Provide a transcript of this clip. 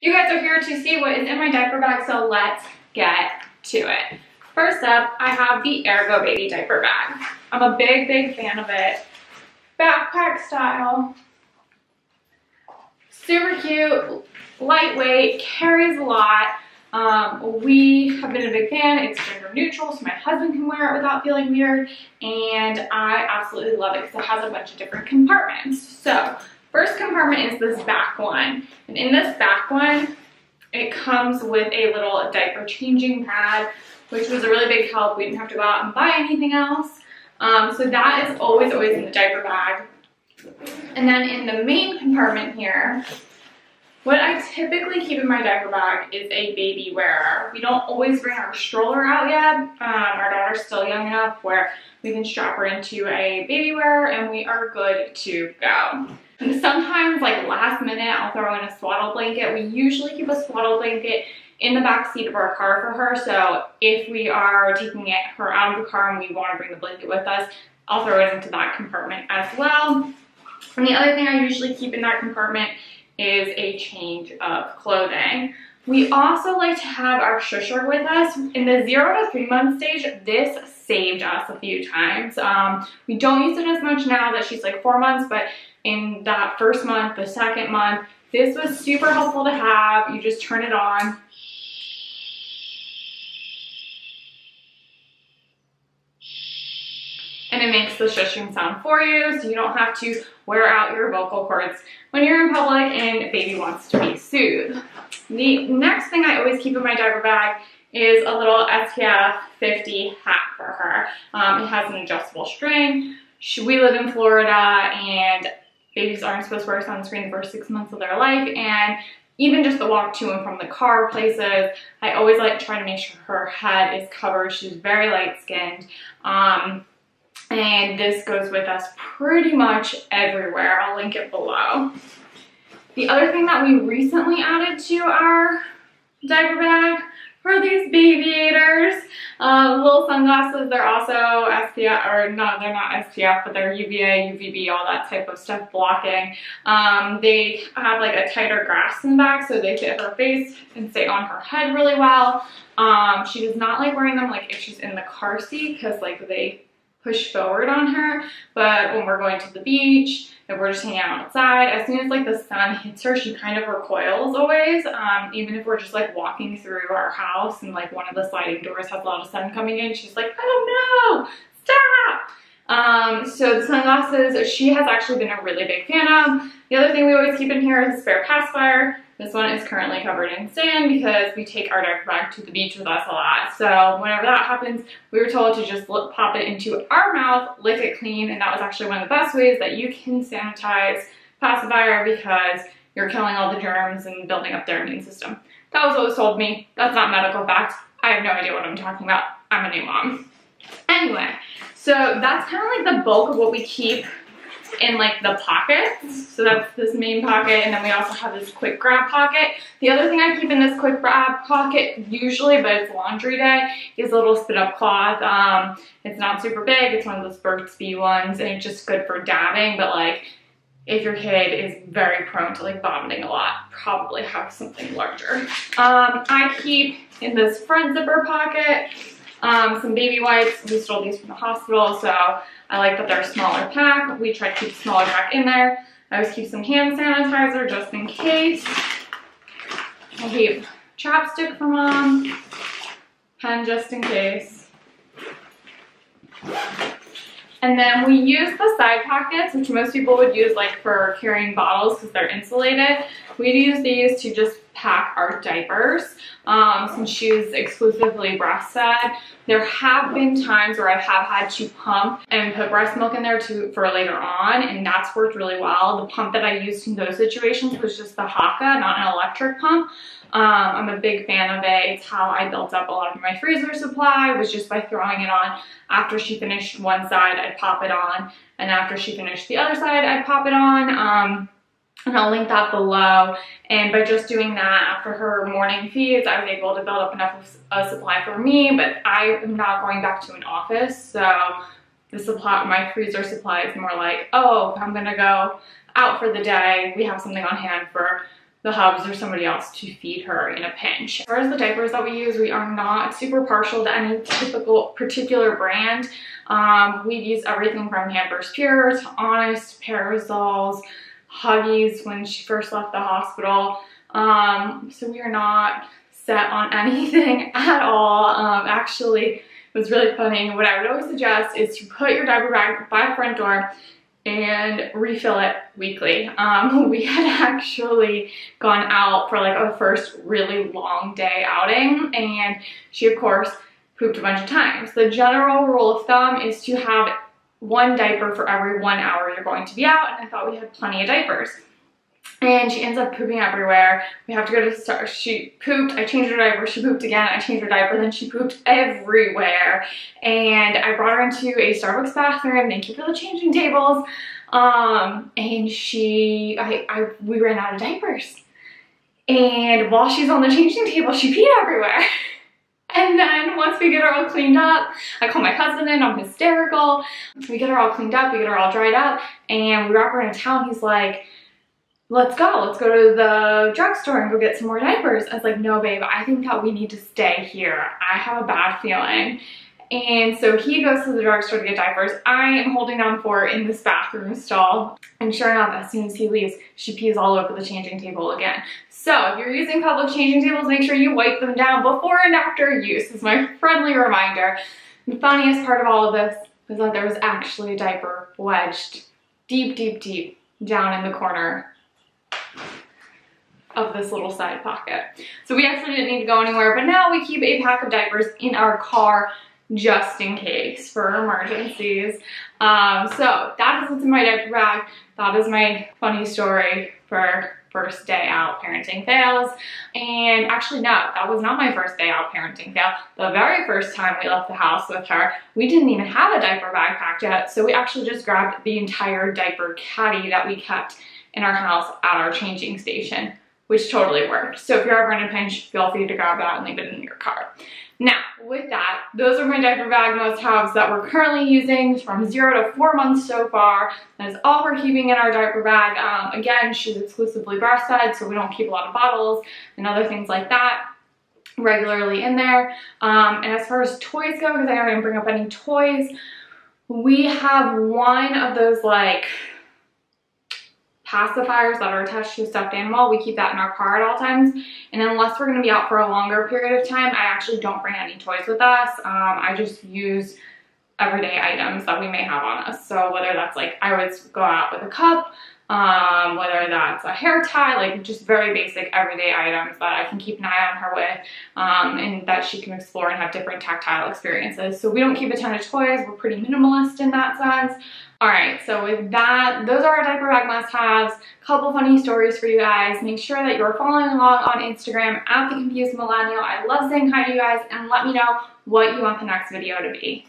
You guys are here to see what is in my diaper bag, so let's get to it. First up, I have the Ergo baby diaper bag. I'm a big fan of it. Backpack style. Super cute, lightweight, carries a lot. We have been a big fan. It's gender neutral, so my husband can wear it without feeling weird, and I absolutely love it because it has a bunch of different compartments. So, first compartment is this back one, and in this back one, it comes with a little diaper changing pad, which was a really big help. We didn't have to go out and buy anything else. So that is always in the diaper bag. And then in the main compartment here, what I typically keep in my diaper bag is a baby wearer. We don't always bring our stroller out yet. Our daughter's still young enough where we can strap her into a baby wearer and we are good to go. And sometimes, like last minute, I'll throw in a swaddle blanket. We usually keep a swaddle blanket in the back seat of our car for her. So if we are taking her out of the car and we want to bring the blanket with us, I'll throw it into that compartment as well. And the other thing I usually keep in that compartment is a change of clothing. We also like to have our shusher with us. In the 0 to 3 month stage, this saved us a few times. We don't use it as much now that she's like 4 months, but in that first month, the second month, this was super helpful to have. You just turn it on. And it makes the shushing sound for you, so you don't have to wear out your vocal cords when you're in public and baby wants to be soothed. The next thing I always keep in my diaper bag is a little SPF 50 hat for her. It has an adjustable string. We live in Florida and babies aren't supposed to wear sunscreen the first 6 months of their life, and even just the walk to and from the car places, I always like to try to make sure her head is covered. She's very light skinned. And this goes with us pretty much everywhere. I'll link it below. The other thing that we recently added to our diaper bag are these babyators. Little sunglasses. They're also SPF, or no, they're not SPF, but they're UVA, UVB, all that type of stuff blocking. They have like a tighter grasp in the back, so they fit her face and stay on her head really well. She does not like wearing them like if she's in the car seat because like they push forward on her, but when we're going to the beach and we're just hanging out outside, as soon as like the sun hits her, she kind of recoils always. Even if we're just like walking through our house and like one of the sliding doors has a lot of sun coming in, she's like, oh no, stop. So the sunglasses, she has actually been a really big fan of. The other thing we always keep in here is a spare pacifier. This one is currently covered in sand because we take our diaper bag to the beach with us a lot. So whenever that happens, we were told to just pop it into our mouth, lick it clean, and that was actually one of the best ways that you can sanitize pacifier because you're killing all the germs and building up their immune system. That was what was told me. That's not medical fact. I have no idea what I'm talking about. I'm a new mom. Anyway, so that's kind of like the bulk of what we keep in like the pockets. So that's this main pocket, and then we also have this quick grab pocket. The other thing I keep in this quick grab pocket usually, but it's laundry day, is a little spit up cloth. It's not super big, it's one of those Burt's Bees ones, and it's just good for dabbing, but like if your kid is very prone to like vomiting a lot, probably have something larger. I keep in this front zipper pocket some baby wipes. We stole these from the hospital, so I like that they're a smaller pack. We try to keep a smaller pack in there. I always keep some hand sanitizer just in case. I keep chapstick for mom, pen just in case. And then we use the side pockets, which most people would use like for carrying bottles because they're insulated. We use these to just pack our diapers. Since she's exclusively breastfed, there have been times where I have had to pump and put breast milk in there for later on, and that's worked really well. The pump that I used in those situations was just the Haka, not an electric pump. I'm a big fan of it. It's how I built up a lot of my freezer supply, was just by throwing it on. After she finished one side, I'd pop it on, and after she finished the other side, I'd pop it on. And I'll link that below. And by just doing that after her morning feeds, I was able to build up enough of a supply for me, but I am not going back to an office, so the supply, my freezer supply is more like, oh, if I'm gonna go out for the day, we have something on hand for the hubs or somebody else to feed her in a pinch. As far as the diapers that we use, we are not super partial to any particular brand. We've used everything from Pampers Pure to Honest, Parasols, Huggies when she first left the hospital. So we are not set on anything at all. Actually, it was really funny. What I would always suggest is to put your diaper bag by the front door and refill it weekly. We had actually gone out for like our first really long day outing, and she of course pooped a bunch of times. The general rule of thumb is to have one diaper for every 1 hour you're going to be out, and I thought we had plenty of diapers. And she ends up pooping everywhere. We have to go to the store. She pooped, I changed her diaper, she pooped again, I changed her diaper, then she pooped everywhere. And I brought her into a Starbucks bathroom, thank you for the changing tables. And we ran out of diapers. And while she's on the changing table, she peed everywhere. And then once we get her all cleaned up, I call my husband in, I'm hysterical. We get her all cleaned up, we get her all dried up, and we wrap her in a towel. He's like, let's go to the drugstore and go get some more diapers. I was like, no babe, I think that we need to stay here. I have a bad feeling. And so he goes to the drugstore to get diapers. I am holding down for her in this bathroom stall. And sure enough, as soon as he leaves, she pees all over the changing table again. So if you're using public changing tables, make sure you wipe them down before and after use, is my friendly reminder. The funniest part of all of this was that there was actually a diaper wedged deep, deep, deep down in the corner of this little side pocket. So we actually didn't need to go anywhere, but now we keep a pack of diapers in our car just in case for emergencies. So that is what's in my diaper bag. That is my funny story for first day out parenting fails. And actually, no, that was not my first day out parenting fail. The very first time we left the house with her, we didn't even have a diaper bag packed yet. So we actually just grabbed the entire diaper caddy that we kept in our house at our changing station, which totally worked. So if you're ever in a pinch, feel free to grab that and leave it in your car. Now, with that, those are my diaper bag must-haves that we're currently using from 0 to 4 months so far. That is all we're keeping in our diaper bag. Again, she's exclusively breastfed, so we don't keep a lot of bottles and other things like that regularly in there. And as far as toys go, because I didn't bring up any toys, we have one of those like pacifiers that are attached to a stuffed animal. We keep that in our car at all times. And unless we're going to be out for a longer period of time, I actually don't bring any toys with us. I just use everyday items that we may have on us. So whether that's like, I always go out with a cup, whether that's a hair tie, like just very basic everyday items that I can keep an eye on her with, and that she can explore and have different tactile experiences. So we don't keep a ton of toys. We're pretty minimalist in that sense. All right, so with that, those are our diaper bag must-haves. Couple funny stories for you guys. Make sure that you're following along on Instagram at The Confused Millennial. I love saying hi to you guys, and let me know what you want the next video to be.